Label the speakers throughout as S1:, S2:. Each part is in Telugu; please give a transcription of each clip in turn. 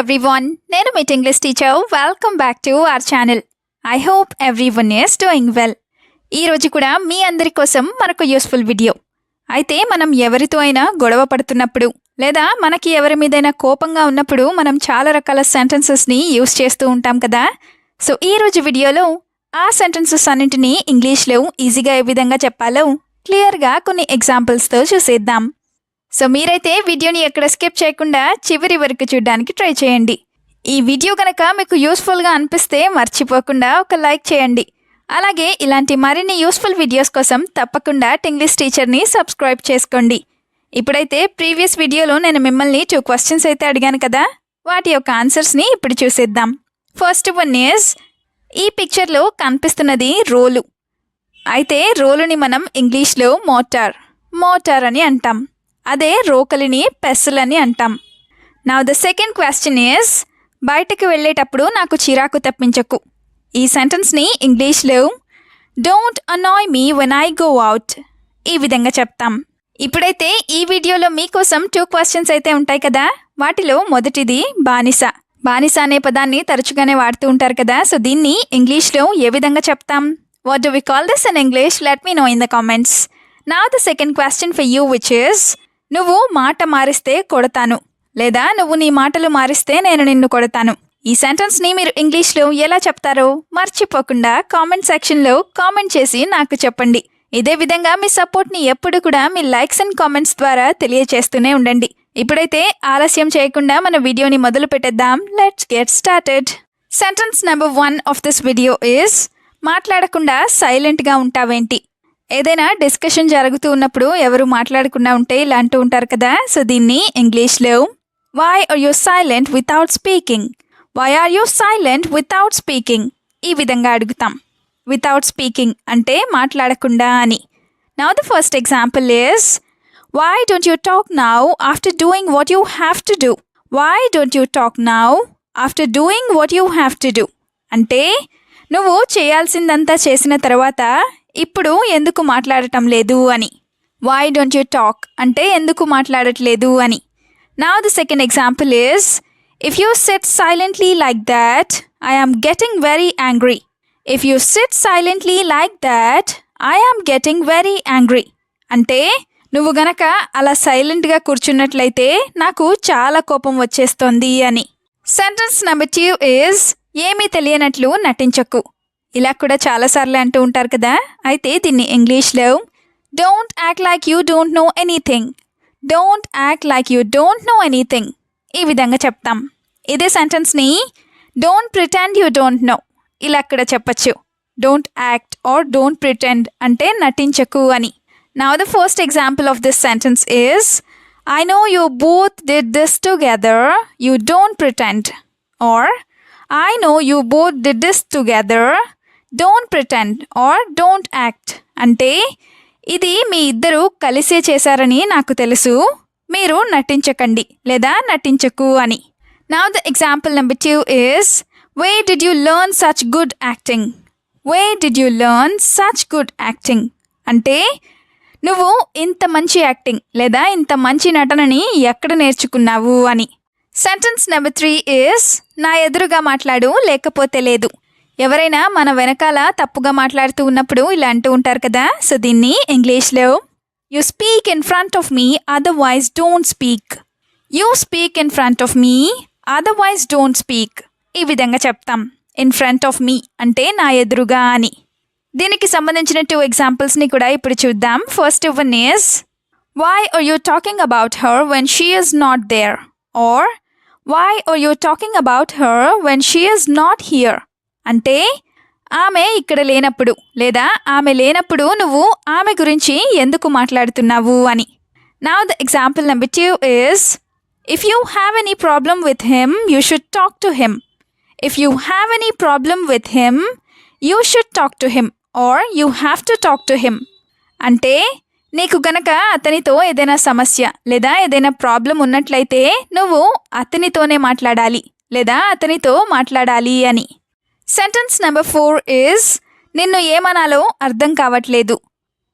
S1: everyone, నేను మీ English teacher. Welcome back to our channel. I hope everyone is doing well. ఈరోజు కూడా మీ అందరి కోసం మరొక యూస్ఫుల్ వీడియో. అయితే మనం ఎవరితో అయినా గొడవ పడుతున్నప్పుడు లేదా మనకి ఎవరి మీదైనా కోపంగా ఉన్నప్పుడు మనం చాలా రకాల సెంటెన్సెస్ని యూస్ చేస్తూ ఉంటాం కదా. సో ఈరోజు వీడియోలో ఆ సెంటెన్సెస్ అన్నింటినీ ఇంగ్లీష్లో ఈజీగా ఏ విధంగా చెప్పాలో క్లియర్గా కొన్ని ఎగ్జాంపుల్స్తో చూసేద్దాం. సో మీరైతే వీడియోని ఎక్కడ స్కిప్ చేయకుండా చివరి వరకు చూడడానికి ట్రై చేయండి. ఈ వీడియో కనుక మీకు యూస్ఫుల్గా అనిపిస్తే మర్చిపోకుండా ఒక లైక్ చేయండి. అలాగే ఇలాంటి మరిన్ని యూస్ఫుల్ వీడియోస్ కోసం తప్పకుండా ఇంగ్లీష్ టీచర్ని సబ్స్క్రైబ్ చేసుకోండి. ఇప్పుడైతే ప్రీవియస్ వీడియోలో నేను మిమ్మల్ని 2 క్వశ్చన్స్ అయితే అడిగాను కదా, వాటి యొక్క ఆన్సర్స్ని ఇప్పుడు చూసేద్దాం. ఫస్ట్ వన్ ఈజ్, ఈ పిక్చర్లో కనిపిస్తున్నది రోలు. అయితే రోలుని మనం ఇంగ్లీష్లో మోటార్ అని అంటాం. అదే రోకలిని పెస్సలని అంటాం. Now the second question is, బయటకు వెళ్ళేటప్పుడు నాకు చిరాకు తప్పించకు. ఈ సెంటెన్స్ని ఇంగ్లీష్లో don't annoy me when I go out ఈ విధంగా చెప్తాం. ఇప్పుడైతే ఈ వీడియోలో మీకోసం 2 క్వశ్చన్స్ అయితే ఉంటాయి కదా. వాటిలో మొదటిది బానిస. బానిస అనే పదాన్ని తరచుగానే వాడుతూ ఉంటారు కదా. సో దీన్ని ఇంగ్లీష్లో ఏ విధంగా చెప్తాం? What do we call this in English? Let me know in the comments. Now the second question for you which is, నువ్వు మాట మారిస్తే కొడతాను, లేదా నువ్వు నీ మాటలు మారిస్తే నేను నిన్ను కొడతాను. ఈ సెంటెన్స్ని మీరు ఇంగ్లీష్లో ఎలా చెప్తారో మర్చిపోకుండా కామెంట్ సెక్షన్లో కామెంట్ చేసి నాకు చెప్పండి. ఇదే విధంగా మీ సపోర్ట్ని ఎప్పుడు కూడా మీ లైక్స్ అండ్ కామెంట్స్ ద్వారా తెలియచేస్తూనే ఉండండి. ఇప్పుడైతే ఆలస్యం చేయకుండా మన వీడియోని మొదలు పెట్టేద్దాం. Let's get started. Sentence number 1 of this video is, మాట్లాడకుండా సైలెంట్గా ఉంటావేంటి? ఏదైనా డిస్కషన్ జరుగుతూ ఉన్నప్పుడు ఎవరు మాట్లాడకుండా ఉంటే ఇలా అంటూ ఉంటారు కదా. సో దీన్ని ఇంగ్లీష్లో why are you silent without speaking, why are you silent without speaking ఈ విధంగా అడుగుతాం. వితౌట్ స్పీకింగ్ అంటే మాట్లాడకుండా అని. Now the first example is, why don't you talk now after doing what you have to do, why don't you talk now after doing what you have to do అంటే నువ్వు చేయాల్సిందంతా చేసిన తర్వాత ఇప్పుడు ఎందుకు మాట్లాడటం లేదు అని. వై డోంట్ యూ టాక్ అంటే ఎందుకు మాట్లాడట్లేదు అని. Now the second example is, if you sit silently like that I am getting very angry, if you sit silently like that I am getting very angry అంటే నువ్వు గనక అలా సైలెంట్గా కూర్చున్నట్లయితే నాకు చాలా కోపం వచ్చేస్తోంది అని. సెంటెన్స్ నెంబర్ 2 ఈజ్, ఏమీ తెలియనట్లు నటించకు. ఇలా కూడా చాలాసార్లు అంటూ ఉంటారు కదా. అయితే దీన్ని ఇంగ్లీష్లో don't act like you don't know anything, don't act like you don't know anything ఈ విధంగా చెప్తాం. ఇదే సెంటెన్స్ని don't pretend you don't know ఇలా కూడా చెప్పచ్చు. Don't act or don't pretend అంటే నటించకు అని. Now the first example of this sentence is, I know you both did this together, you don't pretend, or I know you both did this together, don't pretend or don't act అంటే ఇది మీ ఇద్దరు కలిసే చేశారని నాకు తెలుసు, మీరు నటించకండి లేదా నటించకు అని. Now the example number 2 is, where did you learn such good acting, where did you learn such good acting అంటే నువ్వు ఇంత మంచి యాక్టింగ్ లేదా ఇంత మంచి నటనని ఎక్కడ నేర్చుకున్నావు అని. సెంటెన్స్ నెంబర్ 3 ఈస్, నా ఎదురుగా మాట్లాడు లేకపోతే లేదు. ఎవరైనా మన వెనకాల తప్పుగా మాట్లాడుతూ ఉన్నప్పుడు ఇలా అంటూ ఉంటారు కదా. సో దీన్ని ఇంగ్లీష్లో you speak in front of me otherwise don't speak, you speak in front of me otherwise don't speak ఈ విధంగా చెప్తాం. ఇన్ ఫ్రంట్ ఆఫ్ మీ అంటే నా ఎదురుగా అని. దీనికి సంబంధించిన 2 ఎగ్జాంపుల్స్ని కూడా ఇప్పుడు చూద్దాం. First one is, why are you talking about her when she is not there, or why are you talking about her when she is not here అంటే ఆమె ఇక్కడ లేనప్పుడు లేదా ఆమె లేనప్పుడు నువ్వు ఆమె గురించి ఎందుకు మాట్లాడుతున్నావు అని. Now the example number 2 is, if you have any problem with him you should talk to him, if you have any problem with him you should talk to him or you have to talk to him అంటే నీకు గనక అతనితో ఏదైనా సమస్య లేదా ఏదైనా ప్రాబ్లం ఉన్నట్లయితే నువ్వు అతనితోనే మాట్లాడాలి లేదా అతనితో మాట్లాడాలి అని. సెంటెన్స్ నెంబర్ 4 ఈజ్, నిన్ను ఏమనాలో అర్థం కావట్లేదు.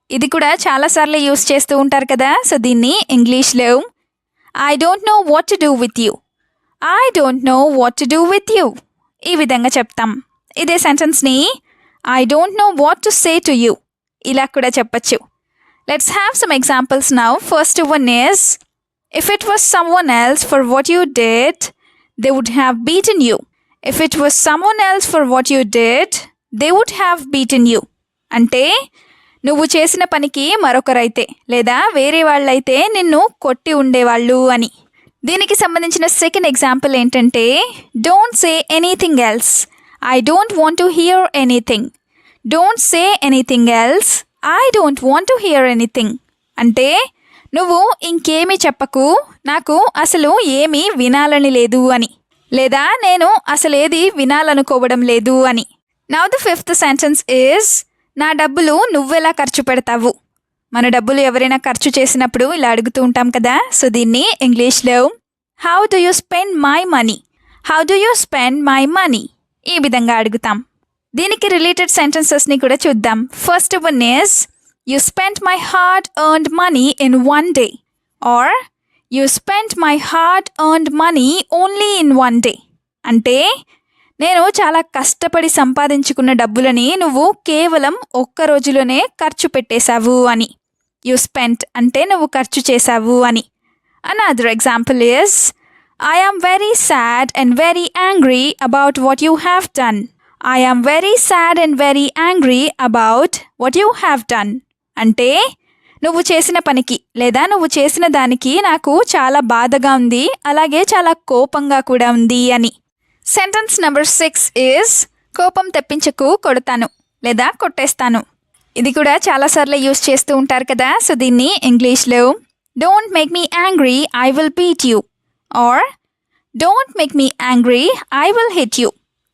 S1: ఇది కూడా చాలాసార్లు యూస్ చేస్తూ ఉంటారు కదా. సో దీన్ని ఇంగ్లీష్లో I don't know what to do with you, I don't know what to do with you. ఈ విధంగా చెప్తాం. ఇదే సెంటెన్స్ని I don't know what to say to you ఇలా కూడా చెప్పచ్చు. Let's have some examples now. First one is, if it was someone else for what you did they would have beaten you. If it was someone else for what you did they would have beaten you. అంటే నువ్వు చేసిన పనికి మరొకరైతే లేదా వేరే వాళ్ళైతే నిన్ను కొట్టి ఉండేవాళ్ళు అని. దీనికి సంబంధించిన సెకండ్ ఎగ్జాంపుల్ ఏంటంటే, don't say anything else, I don't want to hear anything. Don't say anything else, I don't want to hear anything. అంటే నువ్వు ఇంకేమీ చెప్పకు, నాకు అసలు ఏమీ వినాలని లేదు అని, లేదా నేను అసలేది వినాలనుకోవడం లేదు అని. Now the fifth sentence is, నా డబ్బులు నువ్వెలా ఖర్చు పెడతావు. మన డబ్బులు ఎవరైనా ఖర్చు చేసినప్పుడు ఇలా అడుగుతూ ఉంటాం కదా. సో దీన్ని ఇంగ్లీష్లో how do you spend my money, how do you spend my money ఈ విధంగా అడుగుతాం. దీనికి రిలేటెడ్ సెంటెన్సెస్ని కూడా చూద్దాం. First one is, you spend my hard earned money in one day, or you spend my hard earned money only in one day. అంటే నేను చాలా కష్టపడి సంపాదించుకున్న డబ్బులని నువ్వు కేవలం ఒక్క రోజులోనే ఖర్చు పెట్టేశావు అని. యూ స్పెంట్ అంటే నువ్వు ఖర్చు చేశావు అని. Another example is, I am very sad and very angry about what you have done. I am very sad and very angry about what you have done. అంటే నువ్వు చేసిన పనికి లేదా నువ్వు చేసిన దానికి నాకు చాలా బాధగా ఉంది, అలాగే చాలా కోపంగా కూడా ఉంది అని. సెంటెన్స్ నెంబర్ 6 ఈజ్, కోపం తెప్పించకు, కొడతాను లేదా కొట్టేస్తాను. ఇది కూడా చాలాసార్లు యూస్ చేస్తూ ఉంటారు కదా. సో దీన్ని ఇంగ్లీష్లో don't make me angry, I will beat you, or don't make me angry, I will hit you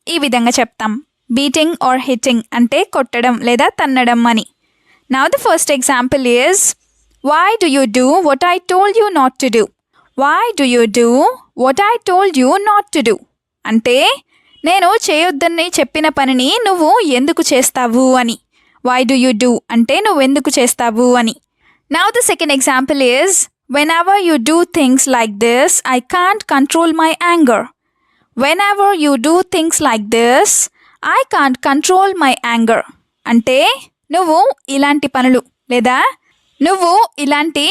S1: ఈ విధంగా చెప్తాం. బీటింగ్ ఆర్ హిట్టింగ్ అంటే కొట్టడం లేదా తన్నడం అని. Now the first example is, why do you do what I told you not to do. Why do you do what I told you not to do. అంటే నేను చేయొద్దని చెప్పిన పనిని నువ్వు ఎందుకు చేస్తావు అని. వై డు యూ డూ అంటే నువ్వెందుకు చేస్తావు అని. Now the second example is, when ever you do things like this I can't control my anger. When ever you do things like this I can't control my anger. అంటే నువ్వు ఇలాంటి పనులు లేదా నువ్వు ఇలాంటి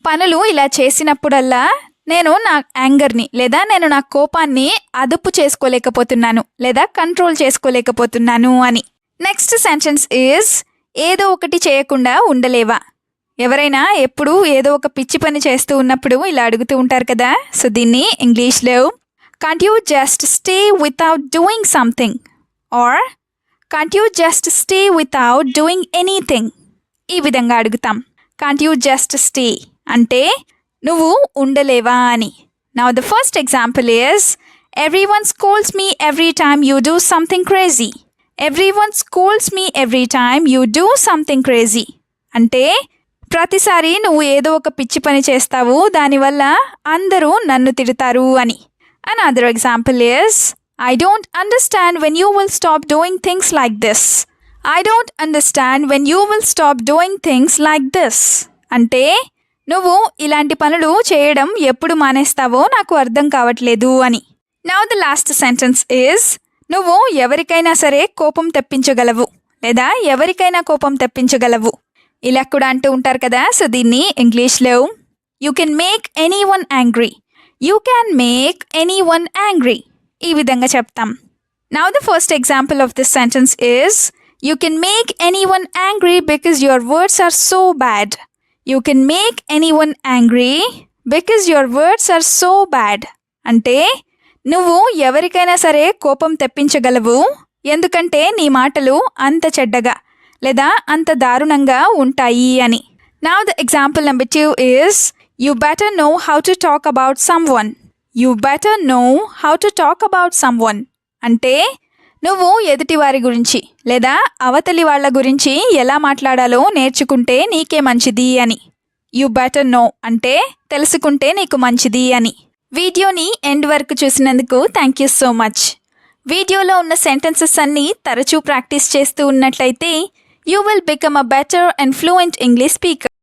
S1: పనులు ఇలా చేసినప్పుడల్లా నేను నా యాంగర్ని లేదా నేను నా కోపాన్ని అదుపు చేసుకోలేకపోతున్నాను లేదా కంట్రోల్ చేసుకోలేకపోతున్నాను అని. నెక్స్ట్ సెంటెన్స్ ఈజ్, ఏదో ఒకటి చేయకుండా ఉండలేవా. ఎవరైనా ఎప్పుడు ఏదో ఒక పిచ్చి పని చేస్తూ ఉన్నప్పుడు ఇలా అడుగుతూ ఉంటారు కదా. సో దీన్ని ఇంగ్లీష్లో can't you just stay without doing something, or can't you just stay without doing anything ఈ విధంగా అడుగుతాం. కాంట్ యూ జస్ట్ స్టే అంటే నువ్వు ఉండలేవా అని. Now the first example is, everyone scolds me every time you do something crazy. Everyone scolds me every time you do something crazy. అంటే ప్రతిసారి నువ్వు ఏదో ఒక పిచ్చి పని చేస్తావు, దానివల్ల అందరూ నన్ను తిడతారు అని. Another example is, I don't understand when you will stop doing things like this. I don't understand when you will stop doing things like this. అంటే నువ్వు ఇలాంటి పనులు చేయడం ఎప్పుడు మానేస్తావో నాకు అర్థం కావట్లేదు అని. Now the last sentence is, నువ్వు ఎవరికైనా సరే కోపం తెప్పించగలవు లేదా ఎవరికైనా కోపం తెప్పించగలవు ఇలా కూడా అంటూ ఉంటారు కదా. సో దీన్ని ఇంగ్లీష్లో you can make anyone angry, you can make anyone angry ఈ విధంగా చెప్తాం. Now the first example of this sentence is, you can make anyone angry because your words are so bad. You can make anyone angry because your words are so bad. అంటే నువ్వు ఎవరికైనా సరే కోపం తెప్పించగలవు ఎందుకంటే నీ మాటలు అంత చెడ్డగా లేదా అంత దారుణంగా ఉంటాయి అని. Now the example number 2 is, you better know how to talk about someone. You better know how to talk about someone. అంటే నువ్వు ఎదుటి వారి గురించి లేదా అవతలి వాళ్ళ గురించి ఎలా మాట్లాడాలో నేర్చుకుంటే నీకే మంచిది అని. యూ బెటర్ నో అంటే తెలుసుకుంటే నీకు మంచిది అని. వీడియోని ఎండ్ వరకు చూసినందుకు థ్యాంక్ యూ సో మచ్. వీడియోలో ఉన్న సెంటెన్సెస్ అన్నీ తరచూ ప్రాక్టీస్ చేస్తూ ఉన్నట్లయితే you will become a better and fluent English speaker.